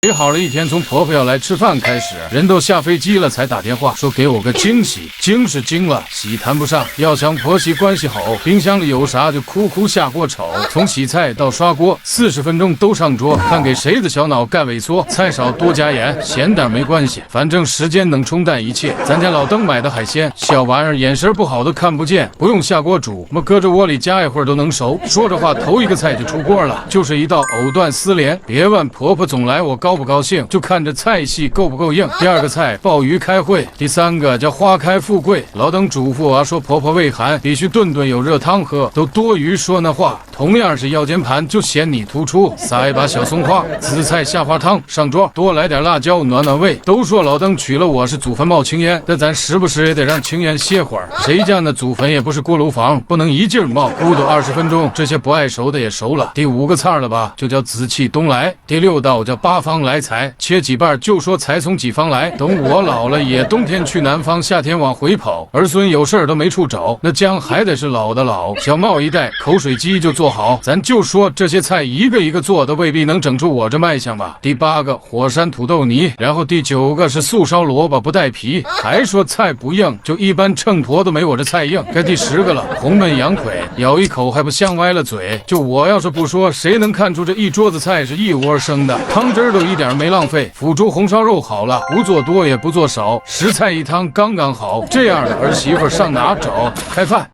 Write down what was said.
美好了一天，从婆婆要来吃饭开始，人都下飞机了才打电话说给我个惊喜。惊是惊了，喜谈不上。要想婆媳关系好，冰箱里有啥就哭哭下锅炒，从洗菜到刷锅，40分钟都上桌，看给谁的小脑干萎缩。菜少多加盐，咸点没关系，反正时间能冲淡一切。咱家老登买的海鲜，小玩意儿眼神不好都看不见，不用下锅煮，么搁着锅里加一会儿都能熟。说着话，头一个菜就出锅了，就是一道藕断丝连。别问婆婆总来我高不高兴，就看着菜系够不够硬。第二个菜鲍鱼开会，第三个叫花开富贵。老登嘱咐我说婆婆胃寒，必须顿顿有热汤喝，都多余说那话。同样是腰间盘，就嫌你突出，撒一把小松花，紫菜下花汤上桌，多来点辣椒暖暖胃。都说老登娶了我是祖坟冒青烟，但咱时不时也得让青烟歇会儿。谁家那祖坟也不是锅炉房，不能一劲儿冒，咕嘟20分钟，这些不爱熟的也熟了。第5个菜了吧，就叫紫气东来。第6道叫八方来财，切几瓣就说财从几方来。等我老了，也冬天去南方，夏天往回跑，儿孙有事儿都没处找，那姜还得是老的老。小茂一代口水鸡就做好，咱就说这些菜一个一个做的未必能整出我这卖相吧。第8个火山土豆泥，然后第9个是素烧萝卜不带皮，还说菜不硬，就一般秤砣都没我这菜硬。该第10个了，红焖羊腿，咬一口还不香歪了嘴。就我要是不说，谁能看出这一桌子菜是一窝生的？汤汁儿都一点没浪费。腐竹红烧肉好了，不做多也不做少，10菜1汤刚刚好。这样的儿媳妇上哪找？开饭。